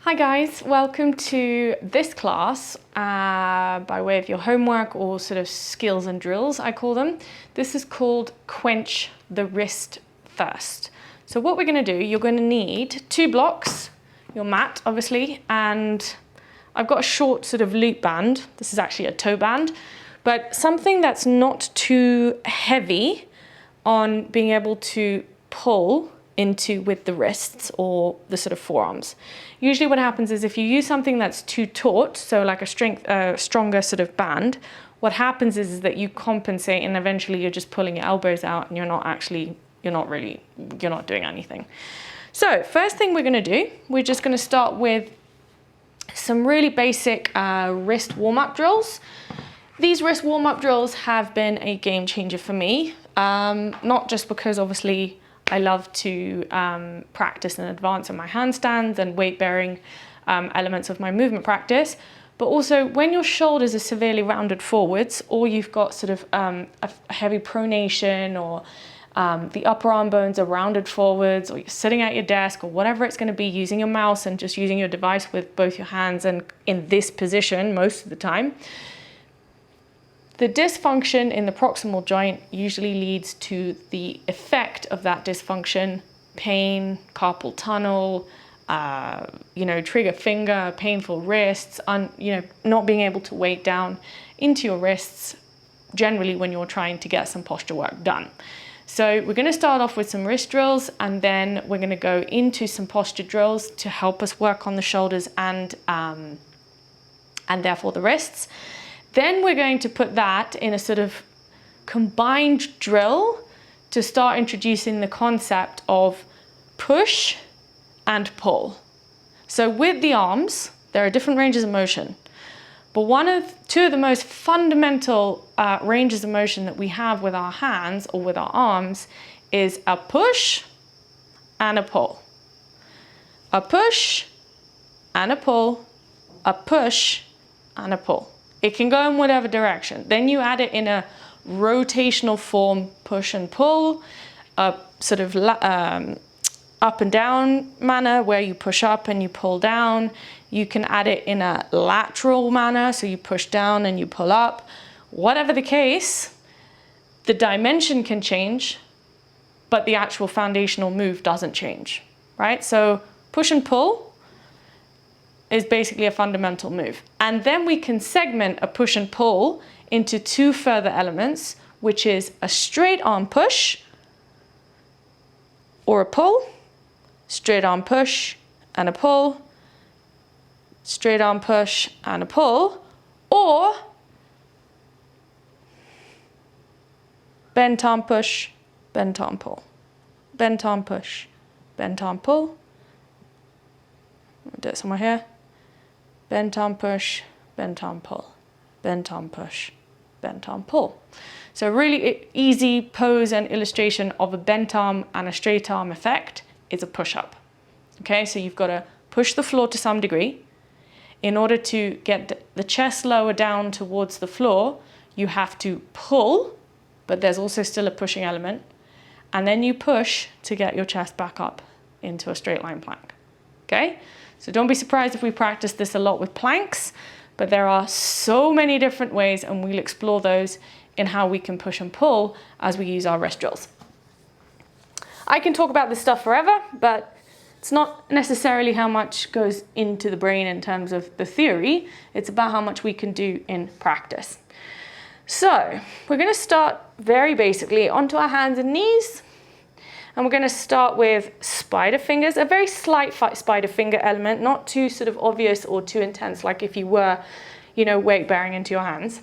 Hi guys, welcome to this class by way of your homework or sort of skills and drills, I call them. This is called Quench the Wrist First. So what we're going to do, you're going to need 2 blocks, your mat obviously, and I've got a short sort of loop band. This is actually a toe band, but something that's not too heavy on being able to pull into with the wrists or the sort of forearms. Usually what happens is if you use something that's too taut, so like a stronger sort of band, what happens is that you compensate and eventually you're just pulling your elbows out and you're not doing anything. So first thing we're gonna do, we're just gonna start with some really basic wrist warm-up drills. These wrist warm-up drills have been a game changer for me, not just because obviously I love to practice in advance on my handstands and weight bearing elements of my movement practice, but also when your shoulders are severely rounded forwards or you've got sort of a heavy pronation or the upper arm bones are rounded forwards or you're sitting at your desk or whatever it's going to be, using your mouse and just using your device with both your hands and in this position most of the time. The dysfunction in the proximal joint usually leads to the effect of that dysfunction, pain, carpal tunnel, trigger finger, painful wrists, not being able to weight down into your wrists, generally when you're trying to get some posture work done. So we're going to start off with some wrist drills and then we're going to go into some posture drills to help us work on the shoulders and therefore the wrists. Then we're going to put that in a sort of combined drill to start introducing the concept of push and pull. So with the arms, there are different ranges of motion, but two of the most fundamental ranges of motion that we have with our hands or with our arms is a push and a pull. A push and a pull, a push and a pull. It can go in whatever direction. Then you add it in a rotational form, push and pull, a sort of up and down manner where you push up and you pull down. You can add it in a lateral manner, so you push down and you pull up. Whatever the case, the dimension can change, but the actual foundational move doesn't change, right? So push and pull is basically a fundamental move. And then we can segment a push and pull into 2 further elements, which is a straight arm push or a pull, straight arm push and a pull, straight arm push and a pull, or bent arm push, bent arm pull, bent arm push, bent arm pull. I'll do it somewhere here. Bent arm push, bent arm pull, bent arm push, bent arm pull. So really easy pose and illustration of a bent arm and a straight arm effect is a push-up. Okay, so you've got to push the floor to some degree. In order to get the chest lower down towards the floor, you have to pull, but there's also still a pushing element. And then you push to get your chest back up into a straight line plank. Okay? So don't be surprised if we practice this a lot with planks, but there are so many different ways and we'll explore those in how we can push and pull as we use our wrist drills. I can talk about this stuff forever, but it's not necessarily how much goes into the brain in terms of the theory. It's about how much we can do in practice. So we're going to start very basically onto our hands and knees. And we're going to start with spider fingers, a very slight spider finger element, not too sort of obvious or too intense, like if you were, weight bearing into your hands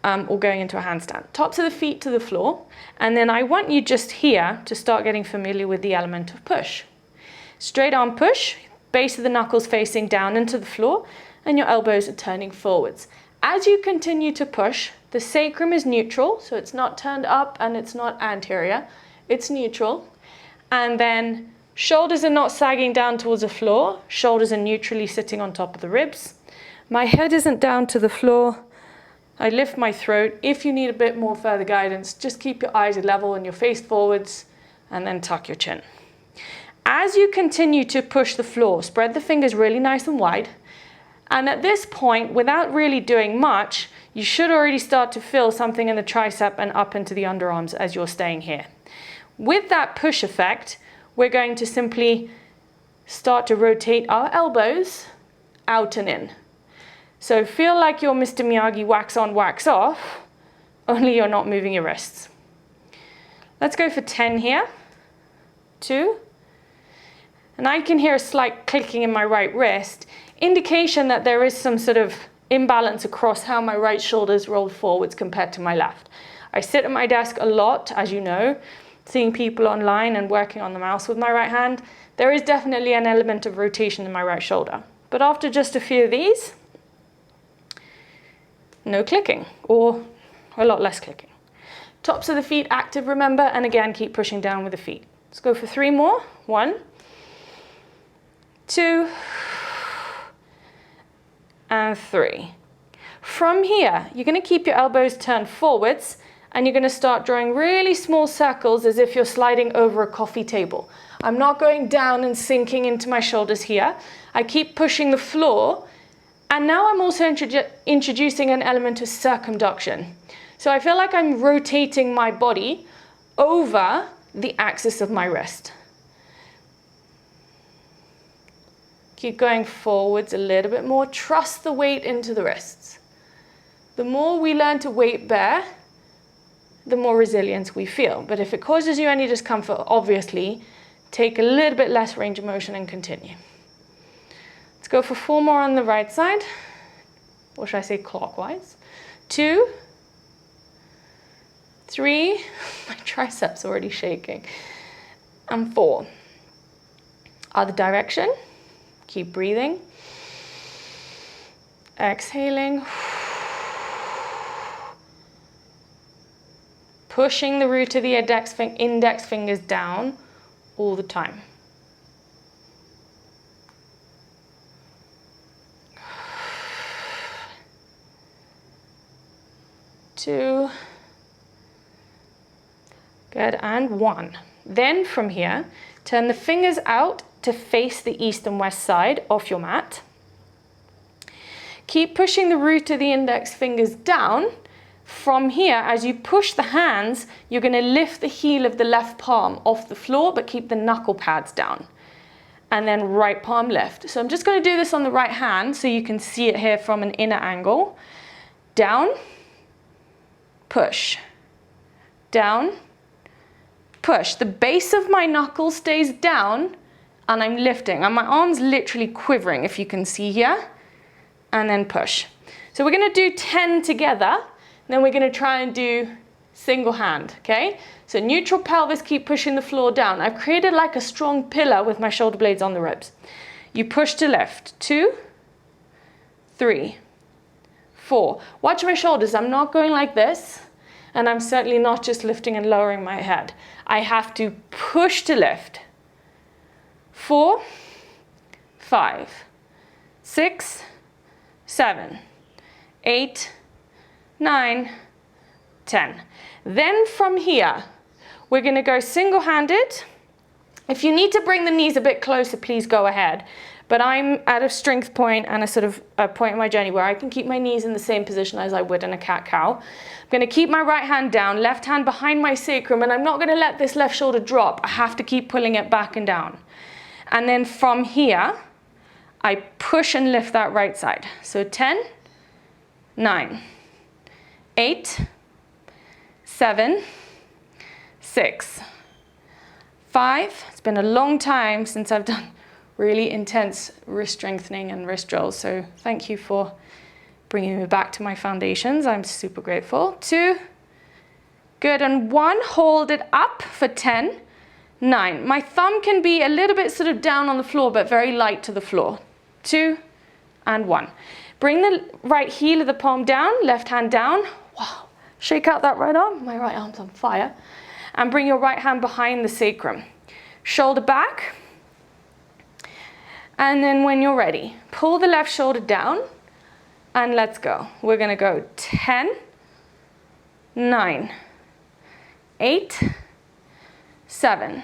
or going into a handstand. Tops of the feet to the floor. And then I want you just here to start getting familiar with the element of push. Straight arm push, base of the knuckles facing down into the floor, and your elbows are turning forwards. As you continue to push, the sacrum is neutral, so it's not turned up and it's not anterior. It's neutral, and then shoulders are not sagging down towards the floor. Shoulders are neutrally sitting on top of the ribs. My head isn't down to the floor. I lift my throat. If you need a bit more further guidance, just keep your eyes level and your face forwards, and then tuck your chin. As you continue to push the floor, spread the fingers really nice and wide. And at this point, without really doing much, you should already start to feel something in the tricep and up into the underarms as you're staying here. With that push effect, we're going to simply start to rotate our elbows out and in. So feel like you're Mr. Miyagi, wax on, wax off, only you're not moving your wrists. Let's go for 10 here, 2, and I can hear a slight clicking in my right wrist, indication that there is some sort of imbalance across how my right shoulder is rolled forwards compared to my left. I sit at my desk a lot, as you know, seeing people online and working on the mouse with my right hand. There is definitely an element of rotation in my right shoulder. But after just a few of these, no clicking, or a lot less clicking. Tops of the feet active, remember, and again, keep pushing down with the feet. Let's go for 3 more. 1, 2, and 3. From here, you're going to keep your elbows turned forwards, and you're going to start drawing really small circles as if you're sliding over a coffee table. I'm not going down and sinking into my shoulders here. I keep pushing the floor, and now I'm also introducing an element of circumduction. So I feel like I'm rotating my body over the axis of my wrist. Keep going forwards a little bit more. Trust the weight into the wrists. The more we learn to weight bear, the more resilience we feel. But if it causes you any discomfort, obviously, take a little bit less range of motion and continue. Let's go for 4 more on the right side. Or should I say clockwise? 2, 3, my triceps already shaking, and 4. Other direction, keep breathing. Exhaling. Pushing the root of the index fingers down all the time. Two. Good, and 1. Then from here, turn the fingers out to face the east and west side of your mat. Keep pushing the root of the index fingers down. From here, as you push the hands, you're going to lift the heel of the left palm off the floor, but keep the knuckle pads down. And then right palm lift. So I'm just going to do this on the right hand so you can see it here from an inner angle. Down, push, down, push. The base of my knuckle stays down and I'm lifting. And my arm's literally quivering, if you can see here. And then push. So we're going to do 10 together. Then we're going to try and do single hand, okay? So neutral pelvis, keep pushing the floor down. I've created like a strong pillar with my shoulder blades on the ribs. You push to lift. 2, 3, 4. Watch my shoulders. I'm not going like this. And I'm certainly not just lifting and lowering my head. I have to push to lift. 4, 5, 6, 7, 8, 9, 10. Then from here, we're going to go single-handed. If you need to bring the knees a bit closer, please go ahead. But I'm at a strength point and a sort of a point in my journey where I can keep my knees in the same position as I would in a cat-cow. I'm going to keep my right hand down, left hand behind my sacrum, and I'm not going to let this left shoulder drop. I have to keep pulling it back and down. And then from here, I push and lift that right side. So 10, 9, 8, 7, 6, 5. It's been a long time since I've done really intense wrist strengthening and wrist drills. So thank you for bringing me back to my foundations. I'm super grateful. 2, good, and 1. Hold it up for 10, 9. My thumb can be a little bit sort of down on the floor, but very light to the floor. 2, and 1. Bring the right heel of the palm down, left hand down. Wow. Shake out that right arm. My right arm's on fire. And bring your right hand behind the sacrum. Shoulder back. And then when you're ready, pull the left shoulder down and let's go. We're going to go 10, 9, 8, 7,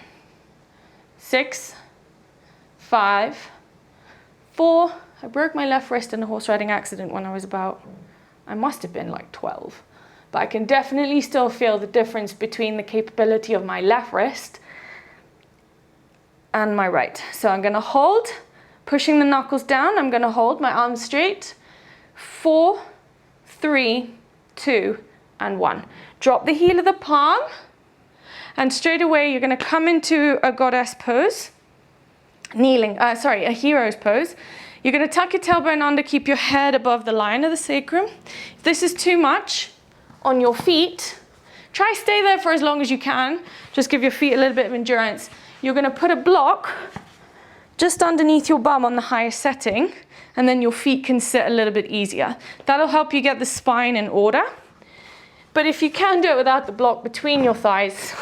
6, 5, 4. I broke my left wrist in a horse riding accident when I was about, I must have been like 12. But I can definitely still feel the difference between the capability of my left wrist and my right. So I'm gonna hold, pushing the knuckles down. I'm gonna hold my arms straight. 4, 3, 2, and 1. Drop the heel of the palm, and straight away you're gonna come into a goddess pose, a hero's pose. You're gonna tuck your tailbone under, keep your head above the line of the sacrum. If this is too much on your feet, try stay there for as long as you can. Just give your feet a little bit of endurance. You're gonna put a block just underneath your bum on the highest setting, and then your feet can sit a little bit easier. That'll help you get the spine in order. But if you can do it without the block between your thighs,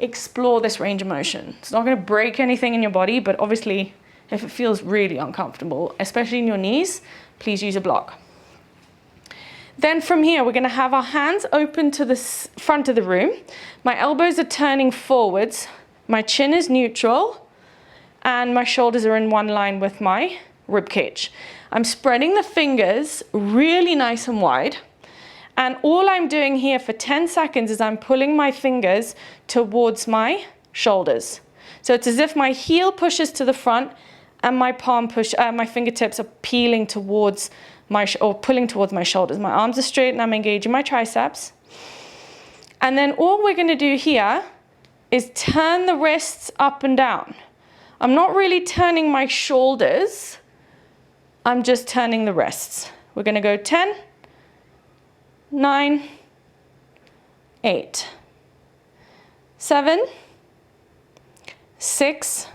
explore this range of motion. It's not gonna break anything in your body, but obviously, if it feels really uncomfortable, especially in your knees, please use a block. Then from here, we're gonna have our hands open to the front of the room. My elbows are turning forwards. My chin is neutral, and my shoulders are in one line with my rib cage. I'm spreading the fingers really nice and wide. And all I'm doing here for 10 seconds is I'm pulling my fingers towards my shoulders. So it's as if my heel pushes to the front and my my fingertips are peeling towards or pulling towards my shoulders. My arms are straight and I'm engaging my triceps. And then all we're gonna do here is turn the wrists up and down. I'm not really turning my shoulders, I'm just turning the wrists. We're gonna go 10, 9, 8, 7, 6,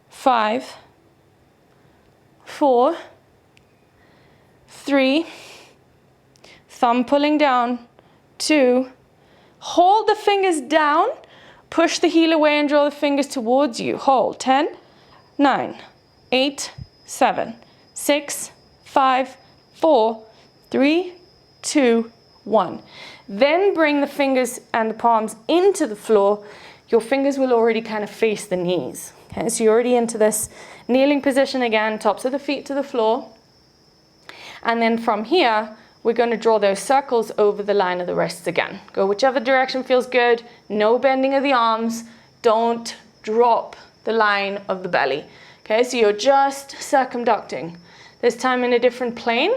5, 4, 3, thumb pulling down, 2, hold the fingers down, push the heel away and draw the fingers towards you. Hold, 10, 9, 8, 7, 6, 5, 4, 3, 2, 1. Then bring the fingers and the palms into the floor. Your fingers will already kind of face the knees. Okay, so you're already into this kneeling position again, tops of the feet to the floor. And then from here, we're going to draw those circles over the line of the wrists again. Go whichever direction feels good. No bending of the arms. Don't drop the line of the belly. Okay, so you're just circumducting. This time in a different plane.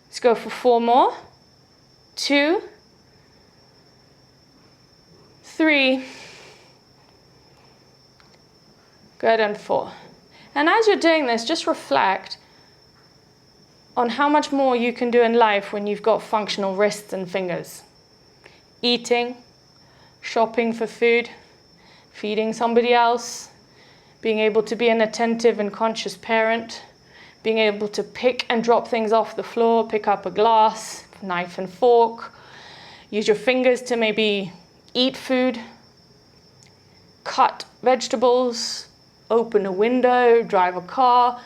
Let's go for 4 more. 2, 3, good, and 4. And as you're doing this, just reflect on how much more you can do in life when you've got functional wrists and fingers. Eating, shopping for food, feeding somebody else, being able to be an attentive and conscious parent, being able to pick and drop things off the floor, pick up a glass, knife and fork, use your fingers to maybe eat food, cut vegetables, open a window, drive a car,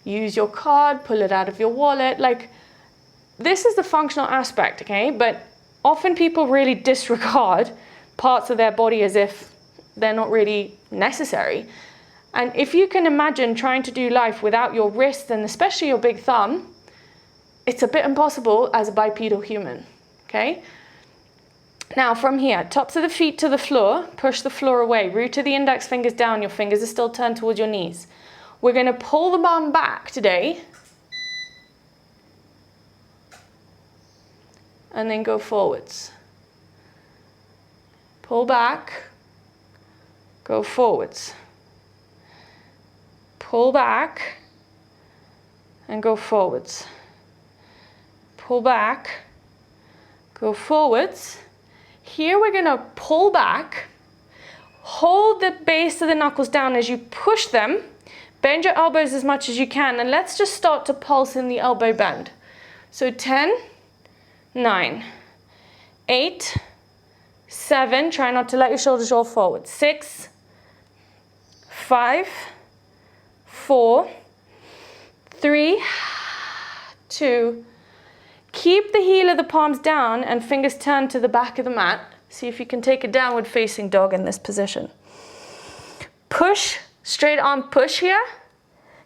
use your card, pull it out of your wallet. Like, this is the functional aspect, okay? But often people really disregard parts of their body as if they're not really necessary. And if you can imagine trying to do life without your wrist and especially your big thumb, it's a bit impossible as a bipedal human, okay? Now from here, tops of the feet to the floor, push the floor away, root of the index fingers down, your fingers are still turned towards your knees. We're gonna pull the bum back today, and then go forwards. Pull back, go forwards. Pull back, and go forwards. Pull back, go forwards. Here we're gonna pull back, hold the base of the knuckles down as you push them, bend your elbows as much as you can, and let's just start to pulse in the elbow bend. So 10, 9, 8, 7, try not to let your shoulders roll forward, 6, 5, 4, 3, 2, keep the heel of the palms down and fingers turned to the back of the mat. See if you can take a downward facing dog in this position. push, straight arm push here.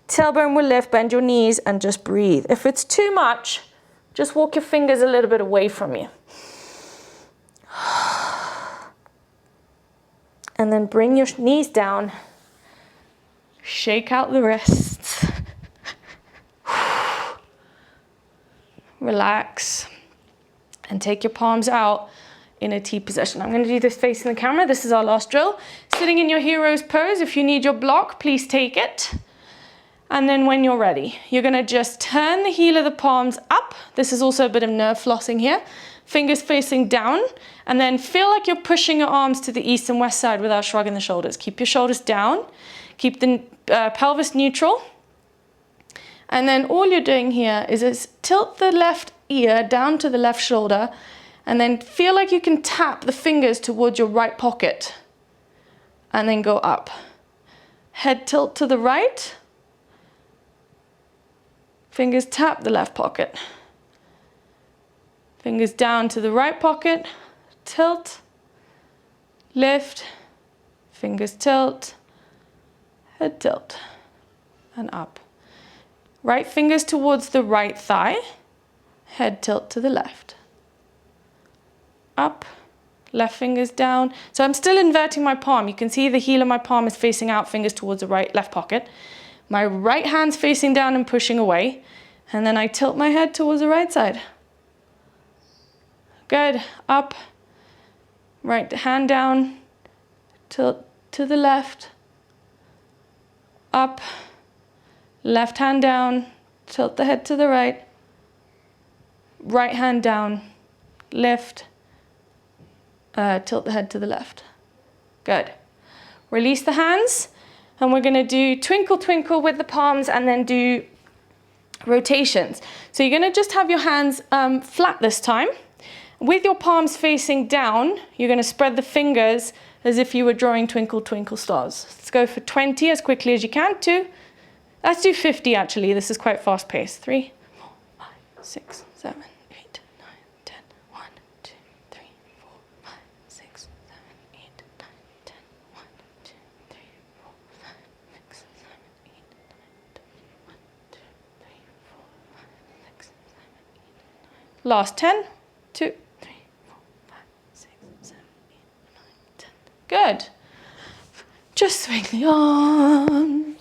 Tailbone will lift, bend your knees and just breathe. If it's too much, just walk your fingers a little bit away from you. And then bring your knees down. Shake out the wrists. Relax. And take your palms out in a T position. I'm going to do this facing the camera. This is our last drill. Sitting in your hero's pose. If you need your block, please take it. And then when you're ready, you're going to just turn the heel of the palms up. This is also a bit of nerve flossing here. Fingers facing down, and then feel like you're pushing your arms to the east and west side without shrugging the shoulders. Keep your shoulders down. Keep the pelvis neutral. And then all you're doing here is tilt the left ear down to the left shoulder, and then feel like you can tap the fingers towards your right pocket. And then go up. Head tilt to the right. Fingers tap the left pocket. Fingers down to the right pocket. Tilt. Lift. Fingers tilt. Head tilt. And up. Right fingers towards the right thigh. Head tilt to the left. Up. Left fingers down. So I'm still inverting my palm. You can see the heel of my palm is facing out, fingers towards the left pocket. My right hand's facing down and pushing away. And then I tilt my head towards the right side. Good. Up. Right hand down. Tilt to the left. Up. Left hand down. Tilt the head to the right. Right hand down. Lift. Tilt the head to the left. Good. Release the hands. And we're going to do twinkle, twinkle with the palms and then do rotations. So you're going to just have your hands flat this time. With your palms facing down, you're going to spread the fingers as if you were drawing twinkle, twinkle stars. Let's go for 20 as quickly as you can. 2. Let's do 50 actually. This is quite fast paced. 3, 4, 5, 6, 7, 8, 9, 10. 1, 2, 3, 4, 5, 6, 7, 8, 9, 10. 1, 2, 3, 4, 5, 6, 7, 8, 9, 10. 1, 2, 3, 4, 5, 6, 7, 8, 9. Last 10. 2, 3, 4, 5, 6, 7, 8, 9, 10. Good. Just swing the arms.